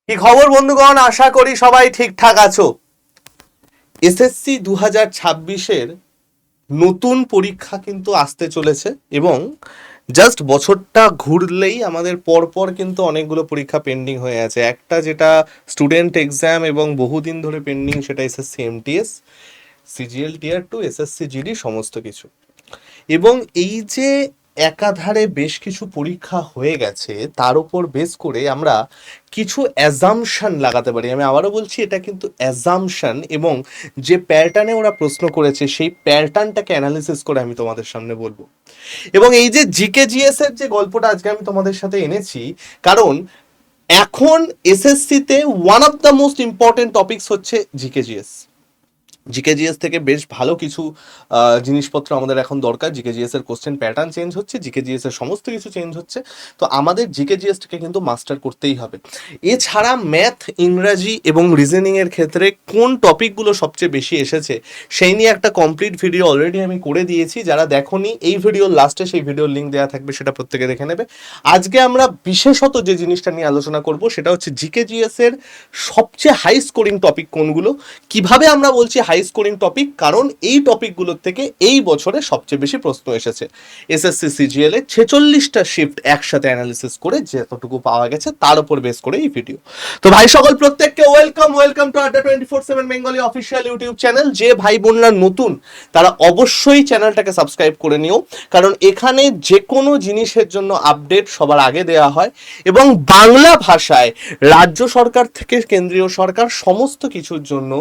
কি খবর বন্ধুগণ, আশা করি সবাই ঠিকঠাক আছো। এসএসসি 2026-এর নতুন পরীক্ষা কিন্তু আসতে চলেছে এবং জাস্ট বছরটা ঘুরলেই আমাদের পরপর কিন্তু অনেকগুলো পরীক্ষা পেন্ডিং হয়ে আছে। একটা যেটা স্টুডেন্ট এক্সাম এবং বহুদিন ধরে পেন্ডিং, সেটা এসএসসি এমটিএস, সিজিএল টিয়ার 2, এসএসসি জিডি সমস্ত কিছু। এবং এই যে একাধারে বেশ কিছু পরীক্ষা হয়ে গেছে, তার উপর বেস করে আমরা কিছু অ্যাজাম্পশন লাগাতে পারি। আমি আবারও বলছি, এটা কিন্তু অ্যাজাম্পশন, এবং যে প্যাটার্নে ওরা প্রশ্ন করেছে সেই প্যাটার্নটাকে অ্যানালিসিস করে আমি তোমাদের সামনে বলবো। এবং এই যে জিকে জিএস এর যে গল্পটা আজকে আমি তোমাদের সাথে এনেছি, কারণ এখন এসএসসিতে one of the most important topics হচ্ছে জিকে জিএস। জিকে জিএস থেকে বেশ ভালো কিছু জিনিসপত্র আমাদের এখন দরকার। জিকে জিএস এর কোশ্চেন প্যাটার্ন চেঞ্জ হচ্ছে, জিকে জিএস এর সমস্ত কিছু চেঞ্জ হচ্ছে, তো আমাদের জিকে জিএসটাকে কিন্তু মাস্টার করতেই হবে। এছাড়া ম্যাথ, ইংরাজি এবং রিজনিং এর ক্ষেত্রে কোন টপিকগুলো সবচেয়ে বেশি এসেছে সেই নিয়ে একটা কমপ্লিট ভিডিও অলরেডি আমি করে দিয়েছি। যারা দেখোনি, এই ভিডিওর লাস্টে সেই ভিডিওর লিঙ্ক দেওয়া থাকবে, সেটা প্রত্যেকে দেখে নেবে। আজকে আমরা বিশেষত যে জিনিসটা নিয়ে আলোচনা করব সেটা হচ্ছে জিকে জিএস এর সবচেয়ে হাই স্কোরিং টপিক কোনগুলো। কিভাবে আমরা বলছি হাই স্কোরিং টপিক, কারণ এই টপিকগুলোর থেকে এই বছরে সবচেয়ে বেশি প্রশ্ন এসেছে। এসএসসি সিজিএল এ 46টা শিফট একসাথে অ্যানালিসিস করে যতটুকু পাওয়া গেছে তার উপর বেস করে এই ভিডিও। তো ভাই সকল প্রত্যেককে ওয়েলকাম টু আড্ডা 24/7 বেঙ্গলি অফিসিয়াল ইউটিউব চ্যানেল। যে ভাই বোনরা নতুন তারা অবশ্যই চ্যানেলটাকে সাবস্ক্রাইব করে নিও, কারণ এখানে যে কোনো জিনিসের জন্য আপডেট সবার আগে দেওয়া হয় এবং বাংলা ভাষায় রাজ্য সরকার থেকে কেন্দ্রীয় সরকার সমস্ত কিছুর জন্য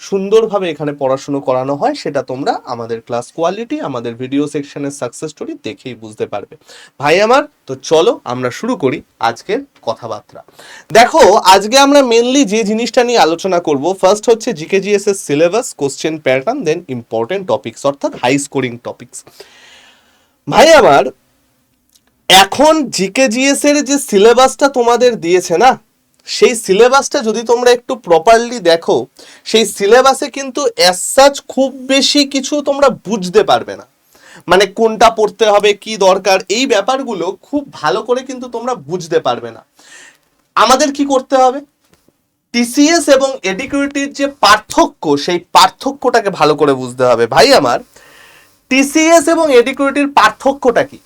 সুন্দরভাবে এখানে পড়াশুনো করানো হয়। সেটা তোমরা আমাদের ক্লাস কোয়ালিটি, আমাদের ভিডিও সেকশনের সাকসেস স্টোরি দেখেই বুঝতে পারবে। ভাই আমার, তো চলো আমরা শুরু করি আজকের কথাবার্তা। দেখো, আজকে আমরা মেনলি যে জিনিসটা নিয়ে আলোচনা করব, ফার্স্ট হচ্ছে জিকে জিএস এর সিলেবাস, কোশ্চেন প্যাটার্ন, দেন ইম্পর্টেন্ট টপিকস অর্থাৎ হাই স্কোরিং টপিকস। ভাই আমার, এখন জিকে জিএস এর যে সিলেবাসটা তোমাদের দিয়েছে না, সেই সিলেবাসটা যদি তোমরা একটু প্রপারলি দেখো, সেই সিলেবাসে কিন্তু অ্যাজ সাচ খুব বেশি কিছু তোমরা বুঝতে পারবে না। মানে কোনটা পড়তে হবে, কি দরকার, এই ব্যাপারগুলো খুব ভালো করে কিন্তু তোমরা বুঝতে পারবে না। আমাদের কি করতে হবে, টিসিএস এবং এডিকিউটির যে পার্থক্য, সেই পার্থক্যটাকে ভালো করে বুঝতে হবে। ভাই আমার, টিসিএস এবং এডিকিউটির পার্থক্যটা কি?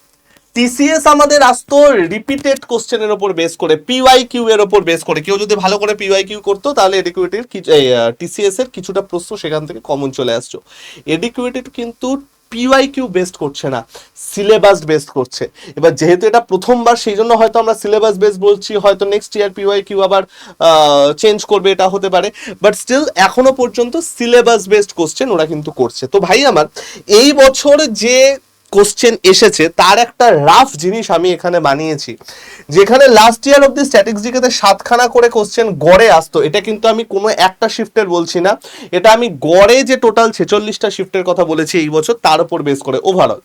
টিসিএস আমাদের আসতো রিপিটেড কোশ্চেনের ওপর বেস করে, পিওয়াই কিউ এর ওপর বেস করে। কেউ যদি ভালো করে পিওয়াই কিউ করতো তাহলে এডিকুইটির টিসিএস এর কিছুটা প্রশ্ন সেখান থেকে কমন চলে আসতো। এডিকুইটির কিন্তু পিওয়াই কিউ বেসড করছে না, সিলেবাস বেসড করছে। এবার যেহেতু এটা প্রথমবার, সেই জন্য হয়তো আমরা সিলেবাস বেসড বলছি, হয়তো নেক্সট ইয়ার পিওয়াই কিউ আবার চেঞ্জ করবে, এটা হতে পারে, বাট স্টিল এখনো পর্যন্ত সিলেবাস বেসড কোশ্চেন ওরা কিন্তু করছে। তো ভাই আমার, এই বছর যে কোশ্চেন এসেছে তার একটা রাফ জিনিস আমি এখানে বানিয়েছি। যেখানে লাস্ট ইয়ার অব দি স্ট্যাটিস্টিক্সে 7খানা করে কোশ্চেন গড়ে আসতো, এটা কিন্তু আমি কোনো একটা শিফটের বলছি না, এটা আমি গড়ে যে টোটাল 46টা শিফটের কথা বলেছি এই বছর, তার উপর বেস করে ওভারঅল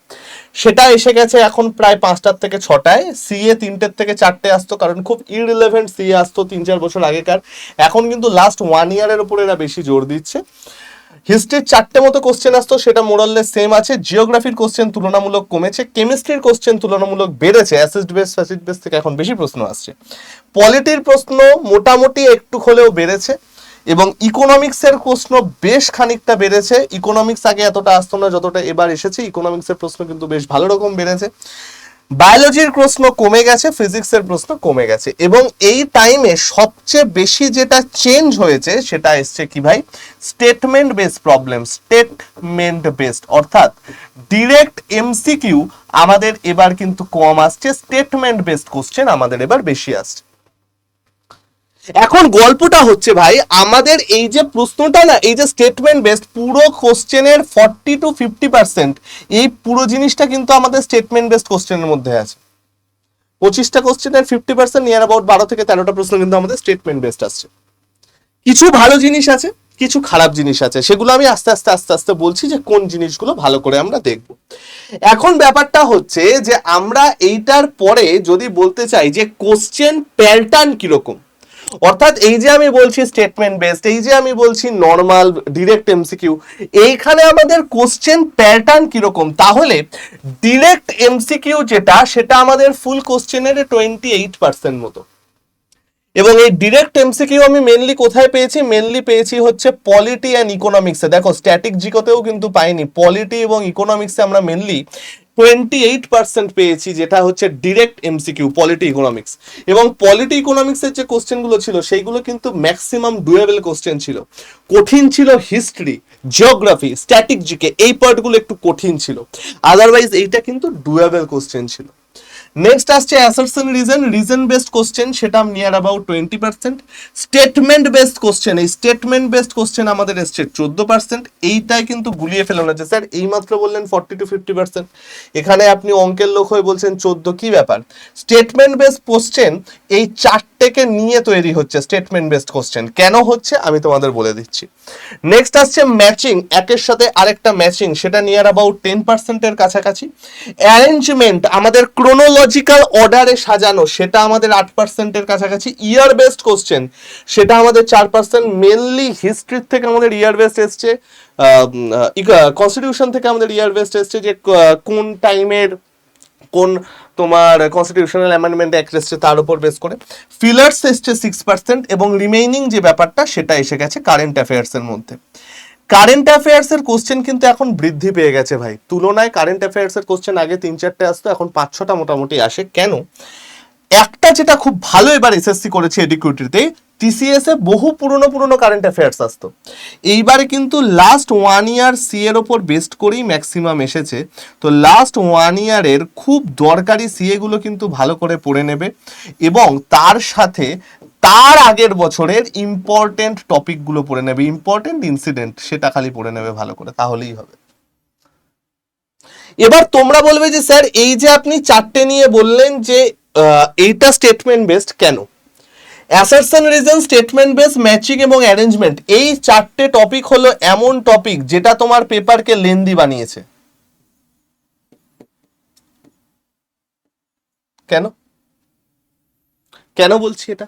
সেটা এসে গেছে এখন প্রায় 5টার থেকে 6টায়। সিএ 3টের থেকে 4টে আসতো, কারণ খুব ইররিলেভেন্ট সিএ আসতো 3-4 বছর আগেকার। এখন কিন্তু লাস্ট 1 ইয়ারের উপর এরা বেশি জোর দিচ্ছে। হিস্ট্রির 4টে মতো কোশ্চেন আসতো, সেটা মোরাললেস সেম আছে। জিওগ্রাফির কোশ্চেন তুলনামূলক কমেছে, কেমিস্ট্রির কোশ্চেন তুলনামূলক বেড়েছে, অ্যাসিড বেস ফ্যাসিড বেস থেকে এখন বেশি প্রশ্ন আসছে। পলিটির প্রশ্ন মোটামুটি একটু হলেও বেড়েছে, এবং ইকোনমিক্সের প্রশ্ন বেশ খানিকটা বেড়েছে। ইকোনমিক্স আগে এতটা আসতো না যতটা এবার এসেছে, ইকোনমিক্সের প্রশ্ন কিন্তু বেশ ভালো রকম বেড়েছে। বায়োলজির প্রশ্ন কমে গেছে, ফিজিক্সের প্রশ্ন কমে গেছে, এবং এই টাইমে সবচেয়ে বেশি যেটা চেঞ্জ হয়েছে সেটা এসছে কি ভাই, statement based problem, statement based, অর্থাৎ ডিরেক্ট এমসিকিউ আমাদের এবার কিন্তু কম আসছে, স্টেটমেন্ট বেসড কোশ্চেন আমাদের এবার বেশি আসছে। এখন গল্পটা হচ্ছে ভাই, আমাদের এই যে প্রশ্নটা না, এই যে স্টেটমেন্ট বেসড, পুরো কোশ্চেনের 40-50% এই পুরো জিনিসটা কিন্তু আমাদের স্টেটমেন্ট বেসড কোশ্চেনের মধ্যে আছে। 25টা কোশ্চেনের 50% নিয়ার অ্যাবাউট 12 থেকে 13টা প্রশ্ন কিন্তু আমাদের স্টেটমেন্ট বেসড আসছে। কিছু ভালো জিনিস আছে, কিছু খারাপ জিনিস আছে, সেগুলো আমি আস্তে আস্তে বলছি যে কোন জিনিসগুলো ভালো করে আমরা দেখব। এখন ব্যাপারটা হচ্ছে যে আমরা এইটার পরে যদি বলতে চাই যে কোশ্চেন প্যাটার্ন কিরকম, অর্থাৎ এই যে আমি বলছি স্টেটমেন্ট বেসড, এই যে আমি বলছি নর্মাল ডিরেক্ট এমসিকিউ, এইখানে আমাদের কোশ্চেন প্যাটার্ন কিরকম, তাহলে ডিরেক্ট এমসিকিউ যেটা, সেটা আমাদের ফুল কোশ্চেনের 28% মতো। এবং এই ডিরেক্ট এমসিকিউ আমি মেনলি কোথায় পেয়েছি, মেনলি পেয়েছি হচ্ছে পলিটি অ্যান্ড ইকোনমিক্সে। দেখো স্ট্যাটিক জিকোতেও কিন্তু পাইনি, পলিটি এবং ইকোনমিক্সে আমরা মেনলি 28% পেয়েছি, যেটা হচ্ছে ডিরেক্ট এমসিকিউ পলিটি ইকোনমিক্স। এবং পলিটি ইকোনমিক্সের যে কোশ্চেনগুলো ছিল সেইগুলো কিন্তু ম্যাক্সিমাম ডুয়েবল কোশ্চেন ছিল। কঠিন ছিল হিস্ট্রি, জিওগ্রাফি, স্ট্যাটিক জিকে, এই পার্টগুলো একটু কঠিন ছিল, আদারওয়াইজ এইটা কিন্তু ডুয়েবল কোশ্চেন ছিল। নেক্সট আসছে অ্যাসারশন রিজন বেসড কোশ্চেন, সেটা near about 20%। Statement based question, এই স্টেটমেন্ট বেসড কোশ্চেন আমাদের এসছে 14%। এইটাই কিন্তু গুলিয়ে ফেলানো হচ্ছে, স্যার এইমাত্র বললেন 40 to 50%, এখানে আপনি অঙ্কের লোক হয়ে বলছেন 14, কি ব্যাপার? স্টেটমেন্ট বেসড কোশ্চেন এই চারটেকে নিয়ে তৈরি হচ্ছে স্টেটমেন্ট বেসড কোশ্চেন। কেন হচ্ছে আমি তোমাদের বলে দিচ্ছি। নেক্সট আসছে ম্যাচিং, একের সাথে আরেকটা ম্যাচিং, সেটা নিয়ার অ্যাবাউট 10% এর কাছাকাছি। অ্যারেঞ্জমেন্ট আমাদের ক্রোনোলজিক্যাল অর্ডারে সাজানো, সেটা আমাদের 8% এর কাছাকাছি। ইয়ার বেসড কোশ্চেন সেটা আমাদের 4%। মেনলি হিস্ট্রির থেকে আমাদের ইয়ার বেসড এসছে, কনস্টিটিউশন থেকে আমাদের ইয়ার বেসড এসছে, যে কোন টাইমের কোন তোমার কনস্টিটিউশনাল অ্যামেন্ডমেন্ট অ্যাক্ট এসছে তার উপর বেস করে। ফিলার্স এসছে 6%, এবং রিমেইনিং যে ব্যাপারটা সেটা এসে গেছে কারেন্ট অ্যাফেয়ার্স এর মধ্যে। কারেন্ট অ্যাফেয়ার্স এর কোশ্চেন কিন্তু এখন বৃদ্ধি পেয়ে গেছে ভাই, তুলনায় কারেন্ট অ্যাফেয়ার্স এর কোশ্চেন আগে 3-4টে আসতো, এখন 5-6টা মোটামুটি আসে। কেন? একটা যেটা খুব ভালো এবার এসএসসি করেছে এডিকুইটিতে, টিসিএস এ বহু পুরনো কারেন্ট অ্যাফেয়ার্স আসতো, এইবারে কিন্তু লাস্ট 1 ইয়ার সি এর ওপর বেস্ট করেই ম্যাক্সিমাম এসেছে। তো লাস্ট 1 ইয়ারের খুব দরকারি সিএ গুলো কিন্তু ভালো করে পড়ে নেবে, এবং তার সাথে তার আগের বছরের ইম্পর্টেন্ট টপিকগুলো পড়ে নেবে, ইম্পর্টেন্ট ইনসিডেন্ট সেটা খালি পড়ে নেবে ভালো করে, তাহলেই হবে। এবার তোমরা বলবে যে স্যার এই যে আপনি চারটে নিয়ে বললেন যে এইটা স্টেটমেন্ট বেসড, কেন? Assertion reason, statement base, matching এবং অ্যারেঞ্জমেন্ট, এই চারটে টপিক হলো এমন টপিক যেটা তোমার পেপারকে লেন্দি বানিয়েছে। কেন কেন বলছি এটা?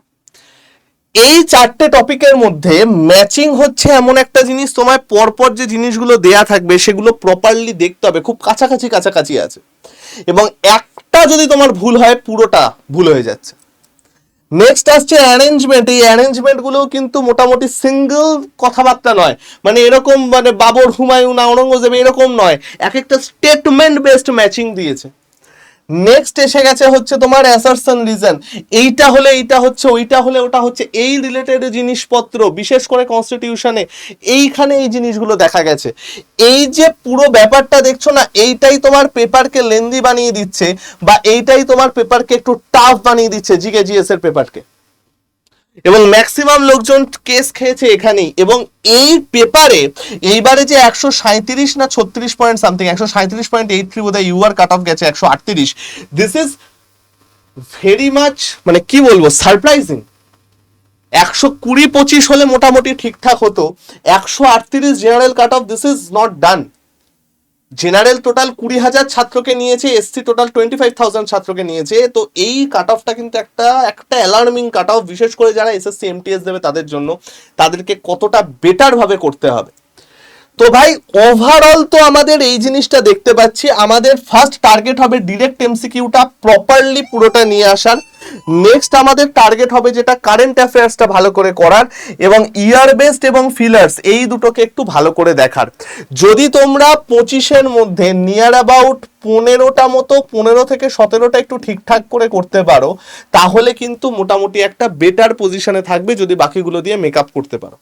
এই চারটে টপিকের মধ্যে ম্যাচিং হচ্ছে এমন একটা জিনিস, তোমায় পরপর যে জিনিসগুলো দেয়া থাকবে সেগুলো প্রপারলি দেখতে হবে, খুব কাছাকাছি আছে, এবং একটা যদি তোমার ভুল হয় পুরোটা ভুল হয়ে যাচ্ছে। নেক্সট আসছে অ্যারেঞ্জমেন্ট, এই অ্যারেঞ্জমেন্ট গুলো কিন্তু মোটামুটি সিঙ্গেল কথাবার্তা নয়, মানে এরকম মানে বাবর, হুমায়ুন, আওরঙ্গজেব এরকম নয়, এক একটা স্টেটমেন্ট বেসড ম্যাচিং দিয়েছে। নেক্সট এসে গেছে হচ্ছে তোমার অ্যাসারশন রিজন, এইটা হলে এইটা হচ্ছে, ওইটা হলে ওটা হচ্ছে, এই রিলেটেড জিনিসপত্র বিশেষ করে কনস্টিটিউশনে এইখানে এই জিনিসগুলো দেখা গেছে। এই যে পুরো ব্যাপারটা দেখছো না, এইটাই তোমার পেপারকে লেন্দি বানিয়ে দিচ্ছে, বা এইটাই তোমার পেপারকে একটু টাফ বানিয়ে দিচ্ছে, জিকে জিএস এর পেপারকে, এবং ম্যাক্সিমাম লোকজন কেস খেয়েছে এখানেই। এবং এই পেপারে এইবারে যে 137 না 36 পয়েন্ট সামথিং, 137.83 বোধহয় ইউআর কাট অফ গেছে, 138, দিস ইজ ভেরি মাচ, মানে কি বলবো, সারপ্রাইজিং। 120-25 হলে মোটামুটি ঠিকঠাক হতো, 138 general cut off, this is not done. General total 20,000 ছাত্রকে নিয়েছে, এসসি টোটাল 25,000 ছাত্রকে নিয়েছে। তো এই কাট অফটা কিন্তু একটা অ্যালার্মিং কাট অফ, বিশেষ করে যারা এসএসসি এমটিএস দেবে তাদের জন্য, তাদেরকে কতটা বেটার ভাবে করতে হবে। তো ভাই ওভারঅল তো আমাদের এই জিনিসটা দেখতে পাচ্ছি, আমাদের ফার্স্ট টার্গেট হবে ডিরেক্ট এমসিকিউটা প্রপারলি পুরোটা নিয়ে আসার। নেক্সট আমাদের টার্গেট হবে যেটা কারেন্ট অ্যাফেয়ার্সটা ভালো করে করার, এবং ইয়ার বেসড এবং ফিলার্স এই দুটোকে একটু ভালো করে দেখার। যদি তোমরা 25-এর মধ্যে নিয়ার অ্যাবাউট 15টা মতো, 15 থেকে 17টা একটু ঠিকঠাক করে করতে পারো, তাহলে কিন্তু মোটামুটি একটা বেটার পজিশনে থাকবে, যদি বাকিগুলো দিয়ে মেকআপ করতে পারো।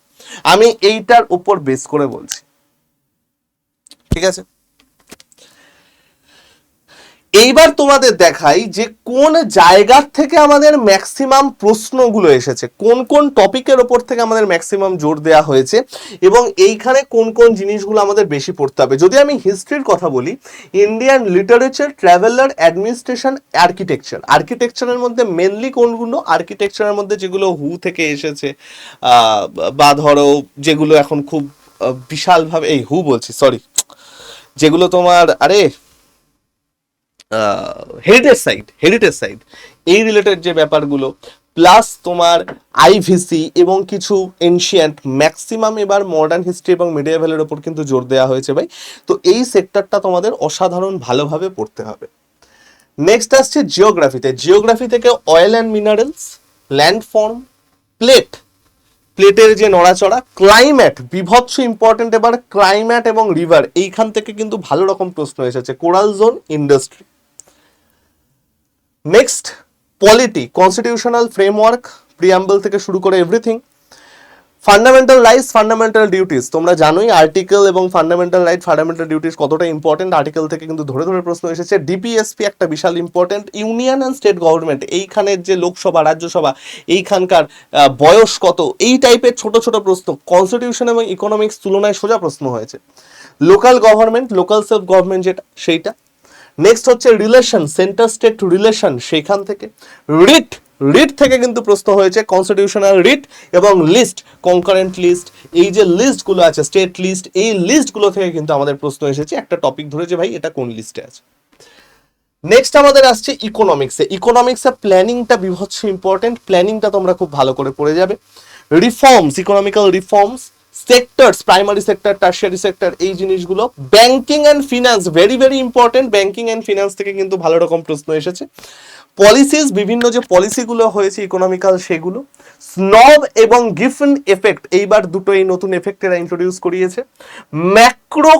আমি এইটার উপর বেস করে বলছি, ঠিক আছে? এইবার তোমাদের দেখাই যে কোন জায়গার থেকে আমাদের ম্যাক্সিমাম প্রশ্নগুলো এসেছে, কোন কোন টপিকের ওপর থেকে আমাদের ম্যাক্সিমাম জোর দেওয়া হয়েছে, এবং এইখানে কোন কোন জিনিসগুলো আমাদের বেশি পড়তে হবে। যদি আমি হিস্ট্রির কথা বলি, ইন্ডিয়ান লিটারেচার, ট্রাভেলার, অ্যাডমিনিস্ট্রেশন, আর্কিটেকচারের মধ্যে মেনলি কোনগুলো, আর্কিটেকচারের মধ্যে যেগুলো হু থেকে এসেছে, বা ধরো যেগুলো এখন খুব বিশালভাবে, এই হু বলছি সরি, যেগুলো তোমার হেরিটেজ সাইট এই রিলেটেড যে ব্যাপারগুলো, প্লাস তোমার আইভিসি এবং কিছু এনশিয়েন্ট, ম্যাক্সিমাম এবার মডার্ন হিস্ট্রি এবং মিডিয়েভালের ওপর কিন্তু জোর দেওয়া হয়েছে ভাই। তো এই সেক্টরটা তোমাদের অসাধারণ ভালোভাবে পড়তে হবে। নেক্সট আসছে জিওগ্রাফি থেকে oil and minerals, land form, প্লেটের যে নড়াচড়া, ক্লাইম্যাট বিভৎস ইম্পর্টেন্ট, এবার ক্লাইম্যাট এবং রিভার, এইখান থেকে কিন্তু ভালো রকম প্রশ্ন এসেছে, coral zone, industry. Next polity, constitutional framework, preamble থেকে শুরু করে everything. Fundamental rights, fundamental duties, তোমরা জানোই আর্টিকেল এবং ফান্ডামেন্টাল রাইট, ফান্ডামেন্টাল ডিউটিস কতটা ইম্পর্টেন্ট, আর্টিকেল থেকে কিন্তু ধরে ধরে প্রশ্ন এসেছে। ডিপিএসপি একটা বিশাল important, union and state government, এইখানের যে লোকসভা রাজ্যসভা এইখানকার বয়স কত, এই টাইপের ছোট ছোট প্রশ্ন কনস্টিটিউশন এবং ইকোনমিক্স তুলনায় সোজা প্রশ্ন হয়েছে। Local government, local self government যেটা সেইটা। নেক্সট হচ্ছে রিলেশন, সেন্টার স্টেট রিলেশন, সেইখান থেকে। রিট থেকে কিন্তু প্রশ্ন হয়েছে, কনস্টিটিউশনাল রিট এবং লিস্ট, কনকারেন্ট লিস্ট, এই যে লিস্টগুলো আছে স্টেট লিস্ট, এই লিস্টগুলো থেকে কিন্তু আমাদের প্রশ্ন এসেছে, একটা টপিক ধরে যে ভাই এটা কোন লিস্টে আছে। নেক্সট আমাদের আসছে ইকোনমিক্সে প্ল্যানিংটা বিভৎস ইম্পর্টেন্ট, প্ল্যানিংটা তোমরা খুব ভালো করে পড়ে যাবে। Reforms, economical reforms, sectors, primary sector, tertiary sector, এই জিনিসগুলো। Banking and finance very very important, banking and finance থেকে কিন্তু ভালো রকম প্রশ্ন এসেছে। পলিসিস, বিভিন্ন যে পলিসিগুলো হয়েছে ইকোনমিক্যাল সেগুলো। স্নব এবং গিফেন এফেক্ট, এইবার দুটো এই নতুন এফেক্ট এরা ইন্ট্রোডিউস করিয়েছে। ম্যাক্রো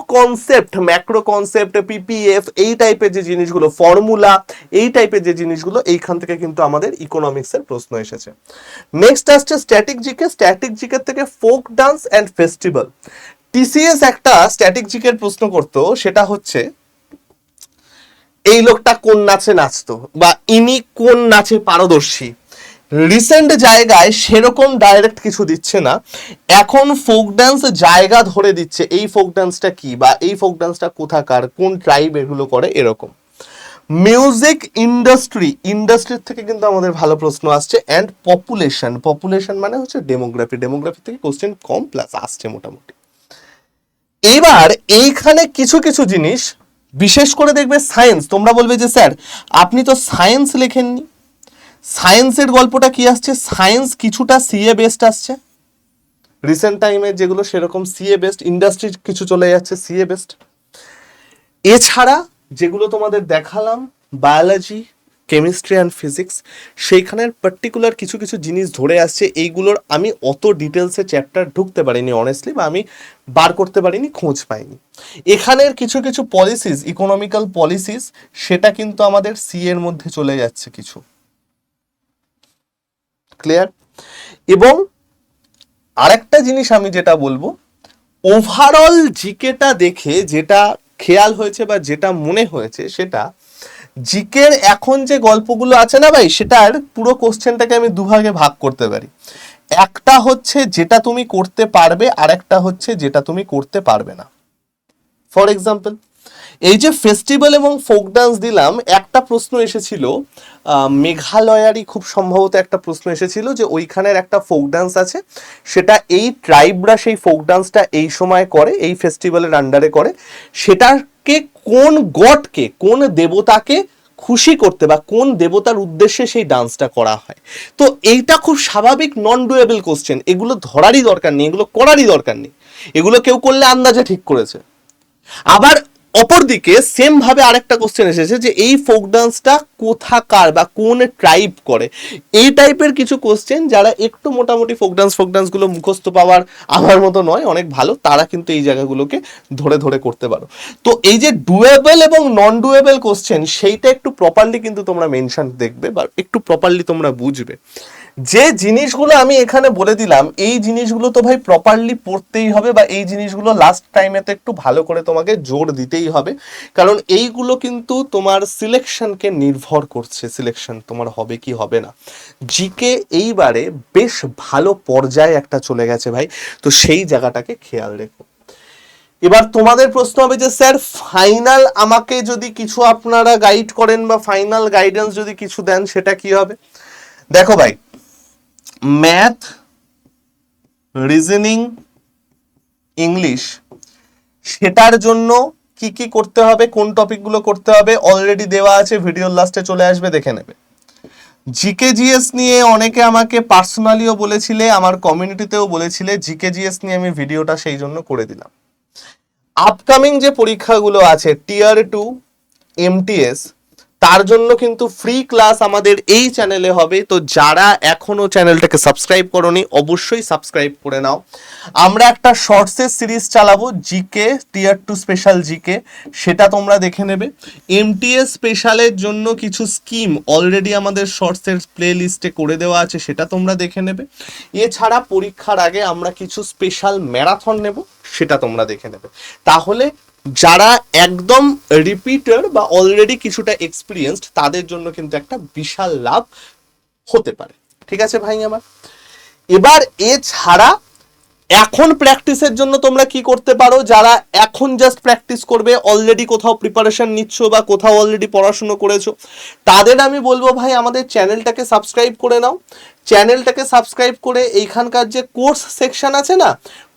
কনসেপ্ট, পিপিএফ, এই টাইপের যে জিনিসগুলো, ফর্মুলা, এই টাইপের যে জিনিসগুলো, এইখান থেকে কিন্তু আমাদের ইকোনমিক্সের প্রশ্ন এসেছে। নেক্সট আসছে স্ট্যাটিক জিকে থেকে folk dance and festival. TCS একটা স্ট্যাটিক জিকের প্রশ্ন করতো, সেটা হচ্ছে এই লোকটা কোন নাচে নাচতো বা ইনি কোন নাচে পারদর্শী। রিসেন্ট জায়গায় সেরকম ডাইরেক্ট কিছু দিচ্ছে না, এখন ফোক ডান্স জায়গা ধরে দিচ্ছে, এই ফোক ডান্সটা কি বা এই ফোক ডান্সটা কোথাকার, কোন ট্রাইব এগুলো করে, এরকম। মিউজিক ইন্ডাস্ট্রি থেকে কিন্তু আমাদের ভালো প্রশ্ন আসছে। অ্যান্ড পপুলেশন মানে হচ্ছে ডেমোগ্রাফি থেকে কোশ্চেন কম প্লাস আসছে মোটামুটি। এবার এইখানে কিছু কিছু জিনিস বিশেষ করে দেখবে সায়েন্স, তোমরা বলবে যে স্যার আপনি তো সায়েন্স লেখেননি, সায়েন্সের গল্পটা কি আসছে, সায়েন্স কিছুটা সিএ বেসড আসছে রিসেন্ট টাইমে, যেগুলো সেরকম সিএ বেসড, ইন্ডাস্ট্রি কিছু চলে যাচ্ছে সিএ বেসড। এছাড়া যেগুলো তোমাদের দেখালাম বায়োলজি, কেমিস্ট্রি অ্যান্ড ফিজিক্স, সেইখানের পার্টিকুলার কিছু কিছু জিনিস ধরে আসছে, এইগুলোর আমি অত ডিটেলসে চ্যাপ্টার ঢুকতে পারিনি অনেস্টলি, বা আমি বার করতে পারিনি, খোঁজ পাইনি। এখানের কিছু কিছু পলিসিস, ইকোনমিক্যাল পলিসিস, সেটা কিন্তু আমাদের সি এর মধ্যে চলে যাচ্ছে কিছু, ক্লিয়ার। এবং আরেকটা জিনিস আমি যেটা বলবো, ওভারঅল জিকেটা দেখে যেটা খেয়াল হয়েছে বা যেটা মনে হয়েছে, সেটা জিকের এখন যে গল্পগুলো আছে না ভাই, সেটার পুরো কোশ্চেনটাকে আমি দুভাগে ভাগ করতে পারি। একটা হচ্ছে যেটা তুমি করতে পারবে, আর একটা হচ্ছে যেটা তুমি করতে পারবে না। ফর এক্সাম্পল, এই যে ফেস্টিভ্যাল এবং ফোক ডান্স দিলাম, একটা প্রশ্ন এসেছিল মেঘালয়ারই খুব সম্ভবত একটা প্রশ্ন এসেছিল, যে ওইখানের একটা ফোক ডান্স আছে, সেটা এই ট্রাইবরা সেই ফোক ডান্সটা এই সময় করে, এই ফেস্টিভ্যালের আন্ডারে করে, সেটাকে কোন গডকে, কোন দেবতাকে খুশি করতে বা কোন দেবতার উদ্দেশ্যে সেই ডান্সটা করা হয়। তো এইটা খুব স্বাভাবিক নন ডুয়েবল কোশ্চেন, এগুলো ধরারই দরকার নেই, এগুলো করারই দরকার নেই, এগুলো কেউ করলে আন্দাজে ঠিক করেছে। আবার অপরদিকে সেম ভাবে আরেকটা কোশ্চেন এসেছে যে এই ফোক ডান্সটা কোথাকার বা কোন ট্রাইব করে, এই টাইপের কিছু কোশ্চেন। যারা একটু মোটামুটি ফোক ডান্সগুলো মুখস্থ পাওয়ার আমার মতো নয়, অনেক ভালো, তারা কিন্তু এই জায়গাগুলোকে ধরে ধরে করতে পারো। তো এই যে ডুয়েবল এবং নন ডুয়েবল কোশ্চেন, সেইটা একটু প্রপারলি কিন্তু তোমরা মেনশন দেখবে বা একটু প্রপারলি তোমরা বুঝবে। যে জিনিসগুলো আমি এখানে বলে দিলাম, এই জিনিসগুলো তো ভাই প্রপারলি পড়তেই হবে, বা এই জিনিসগুলো লাস্ট টাইমে তো একটু ভালো করে তোমাকে জোর দিতেই হবে, কারণ এইগুলো কিন্তু তোমার সিলেকশনকে নির্ভর করছে, সিলেকশন তোমার হবে কি হবে না। জিকে এইবারে বেশ ভালো পর্যায়ে একটা চলে গেছে ভাই, তো সেই জায়গাটাকে খেয়াল রেখো। এবার তোমাদের প্রশ্ন হবে যে স্যার ফাইনাল আমাকে যদি কিছু আপনারা গাইড করেন বা ফাইনাল গাইডেন্স যদি কিছু দেন, সেটা কি হবে? দেখো ভাই, ম্যাথ, রিজনিং, ইংলিশ, সেটার জন্য কি কি করতে হবে, কোন টপিকগুলো করতে হবে অলরেডি দেওয়া আছে, ভিডিওর লাস্টে চলে আসবে, দেখে নেবে। জিকে জিএস নিয়ে অনেকে আমাকে পার্সোনালিও বলেছিলে, আমার কমিউনিটিতেও বলেছিলে, জিকে জিএস নিয়ে আমি ভিডিওটা সেই জন্য করে দিলাম। আপকামিং যে পরীক্ষাগুলো আছে, টিয়ার 2 এমটিএস, তার জন্য কিন্তু ফ্রি ক্লাস আমাদের এই চ্যানেলে হবে। তো যারা এখনো চ্যানেলটাকে সাবস্ক্রাইব করোনি অবশ্যই সাবস্ক্রাইব করে নাও। আমরা একটা শর্টসের সিরিজ চালাবো জিকে টিয়ার 2 স্পেশাল জিকে, সেটা তোমরা দেখে নেবে। এমটিএস স্পেশালের জন্য কিছু স্কিম অলরেডি আমাদের শর্টসের প্লে লিস্টে করে দেওয়া আছে, সেটা তোমরা দেখে নেবে। এছাড়া পরীক্ষার আগে আমরা কিছু স্পেশাল ম্যারাথন নেব, সেটা তোমরা দেখে নেবে। তাহলে যারা একদম রিপিটার বা অলরেডি কিছুটা এক্সপিরিয়েন্সড তাদের জন্য কিন্তু একটা বিশাল লাভ হতে পারে। ঠিক আছে ভাই আমার। এবার এছাড়া এখন প্র্যাকটিসের জন্য তোমরা কি করতে পারো, যারা এখন জাস্ট প্র্যাকটিস করবে, অলরেডি কোথাও প্রিপারেশন নিচ্ছ বা কোথাও অলরেডি পড়াশুনো করেছো, তাদের আমি বলবো ভাই আমাদের চ্যানেলটাকে সাবস্ক্রাইব করে নাও। চ্যানেলটাকে সাবস্ক্রাইব করে এইখানকার যে কোর্স সেকশন আছে না,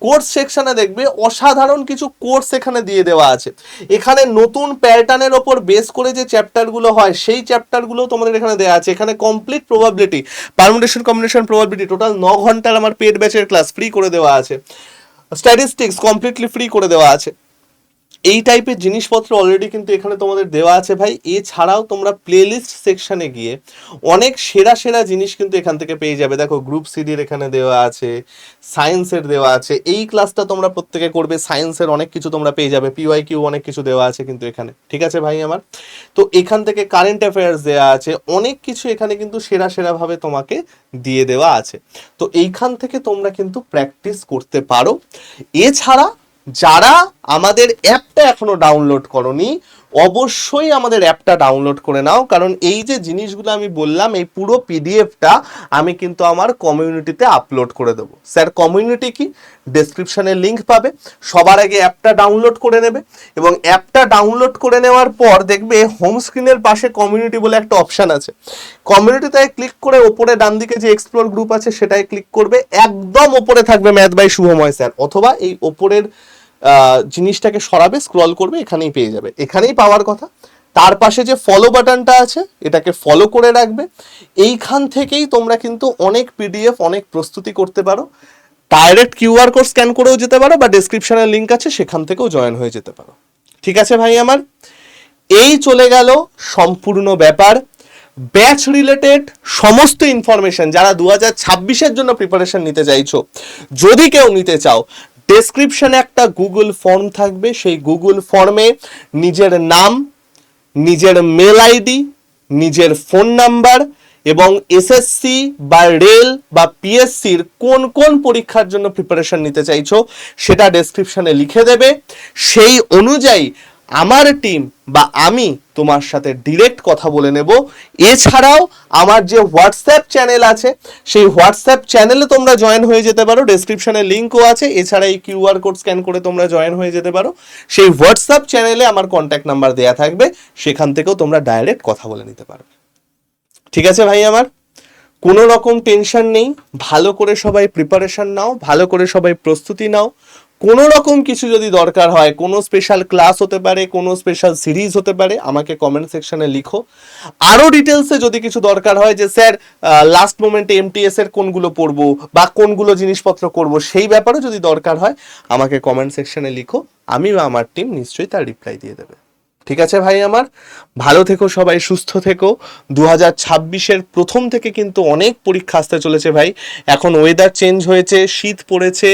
কোর্স সেকশনে দেখবে অসাধারণ কিছু কোর্স এখানে দিয়ে দেওয়া আছে। এখানে নতুন প্যাটার্নের ওপর বেস করে যে চ্যাপ্টারগুলো হয় সেই চ্যাপ্টারগুলো তোমাদের এখানে দেওয়া আছে। এখানে complete probability, permutation, combination, probability, total 9 ঘন্টার আমার পেড ব্যাচের ক্লাস ফ্রি করে দেওয়া আছে। স্ট্যাটিস্টিক্স কমপ্লিটলি ফ্রি করে দেওয়া আছে। এই টাইপের জিনিসপত্র অলরেডি কিন্তু এখানে তোমাদের দেওয়া আছে ভাই। এছাড়াও তোমরা প্লেলিস্ট সেকশনে গিয়ে অনেক সেরা সেরা জিনিস কিন্তু এখান থেকে পেয়ে যাবে। দেখো গ্রুপ সিডির এখানে দেওয়া আছে, সায়েন্সের দেওয়া আছে। এই ক্লাসটা তোমরা প্রত্যেকে করবে, সায়েন্সের অনেক কিছু তোমরা পেয়ে যাবে, পিওয়াইকিউ অনেক কিছু দেওয়া আছে কিন্তু এখানে। ঠিক আছে ভাই আমার। তো এখান থেকে কারেন্ট অ্যাফেয়ার্স দেওয়া আছে, অনেক কিছু এখানে কিন্তু সেরা সেরাভাবে তোমাকে দিয়ে দেওয়া আছে। তো এইখান থেকে তোমরা কিন্তু প্র্যাকটিস করতে পারো। এছাড়া যারা আমাদের অ্যাপটা এখনো ডাউনলোড করোনি অবশ্যই আমাদের অ্যাপটা ডাউনলোড করে নাও, কারণ এই যে জিনিসগুলো আমি বললাম এই পুরো পিডিএফটা আমি কিন্তু আমার কমিউনিটিতে আপলোড করে দেবো। স্যার কমিউনিটি কি? ডেসক্রিপশনে লিঙ্ক পাবে। সবার আগে অ্যাপটা ডাউনলোড করে নেবে এবং অ্যাপটা ডাউনলোড করে নেওয়ার পর দেখবে হোম স্ক্রিনের পাশে কমিউনিটি বলে একটা অপশান আছে। কমিউনিটিতে ক্লিক করে ওপরে ডান দিকে যে এক্সপ্লোর গ্রুপ আছে সেটাই ক্লিক করবে। একদম ওপরে থাকবে ম্যাথ বাই শুভময় স্যার, অথবা এই ওপরের জিনিসটাকে সরাবে, স্ক্রল করবে, এখানেই পেয়ে যাবে, এখানেই পাওয়ার কথা। তার পাশে যে ফলো বাটনটা আছে এটাকে ফলো করে রাখবে। এইখান থেকেই তোমরা কিন্তু অনেক পিডিএফ, অনেক প্রস্তুতি করতে পারো। ডাইরেক্ট কিউআর কোড স্ক্যান করেও যেতে পারো বা ডেসক্রিপশনের লিঙ্ক আছে সেখান থেকেও জয়েন হয়ে যেতে পারো। ঠিক আছে ভাই আমার। এই চলে গেল সম্পূর্ণ ব্যাপার। ব্যাচ রিলেটেড সমস্ত ইনফরমেশন যারা 2026-এর জন্য প্রিপারেশন নিতে চাইছো, যদি কেউ নিতে চাও, ডেসক্রিপশনে একটা গুগল ফর্ম থাকবে। সেই গুগল ফর্মে নিজের নাম, নিজের মেল আইডি, নিজের ফোন নাম্বার এবং এসএসসি বা রেল বা পিএসসির কোন কোন পরীক্ষার জন্য প্রিপারেশন নিতে চাইছো সেটা ডেসক্রিপশনে লিখে দেবে। সেই অনুযায়ী আমার টিম বা আমি তোমার সাথে ডিরেক্ট কথা বলে নেব। এছাড়াও আমার যে হোয়াটসঅ্যাপ চ্যানেল আছে সেই হোয়াটসঅ্যাপ চ্যানেলে তোমরা জয়েন হয়ে যেতে পারো, ডেসক্রিপশনে লিঙ্কও আছে। এছাড়া এই কিউআর কোড স্ক্যান করে তোমরা জয়েন হয়ে যেতে পারো। সেই হোয়াটসঅ্যাপ চ্যানেলে আমার কন্ট্যাক্ট নাম্বার দেওয়া থাকবে, সেখান থেকেও তোমরা ডাইরেক্ট কথা বলে নিতে পারবে। ঠিক আছে ভাই আমার, কোনো রকম টেনশন নেই। ভালো করে সবাই প্রিপারেশন নাও, ভালো করে সবাই প্রস্তুতি নাও। কোনো রকম কিছু যদি দরকার হয়, কোনো স্পেশাল ক্লাস হতে পারে, কোনো স্পেশাল সিরিজ হতে পারে, আমাকে কমেন্ট সেকশনে লিখো। আরও ডিটেলসে যদি কিছু দরকার হয় যে স্যার লাস্ট মোমেন্টে এমটিএস এর কোনগুলো পড়বো বা কোনগুলো জিনিসপত্র করব, সেই ব্যাপারে যদি দরকার হয় আমাকে কমেন্ট সেকশনে লিখো, আমি বা আমার টিম নিশ্চয়ই তার রিপ্লাই দিয়ে দেবে। ঠিক আছে ভাই আমার, ভালো থেকো সবাই, সুস্থ থেকো। 2026-এর প্রথম থেকে কিন্তু অনেক পরীক্ষা আসতে চলেছে ভাই। এখন ওয়েদার চেঞ্জ হয়েছে, শীত পড়েছে,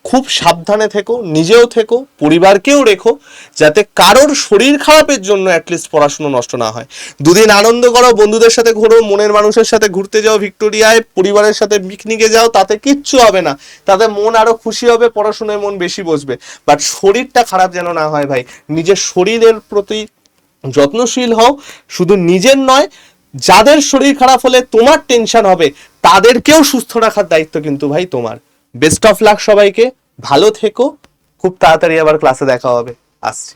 খুব সাবধানে থেকো, নিজেও থেকো, পরিবারকেও রেখো, যাতে কারোর শরীর খারাপের জন্য অ্যাটলিস্ট পড়াশুনো নষ্ট না হয়। দুদিন আনন্দ করো, বন্ধুদের সাথে ঘোরো, মনের মানুষের সাথে ঘুরতে যাও ভিক্টোরিয়ায়, পরিবারের সাথে পিকনিকে যাও, তাতে কিচ্ছু হবে না, তাতে মন আরো খুশি হবে, পড়াশোনায় মন বেশি বসবে। বাট শরীরটা খারাপ যেন না হয় ভাই। নিজের শরীরের প্রতি যত্নশীল হও, শুধু নিজের নয়, যাদের শরীর খারাপ হলে তোমার টেনশন হবে তাদেরকেও সুস্থ রাখার দায়িত্ব কিন্তু ভাই তোমার। বেস্ট অফ লাক সবাইকে, ভালো থেকো, খুব তাড়াতাড়ি আবার ক্লাসে দেখা হবে, আসছি।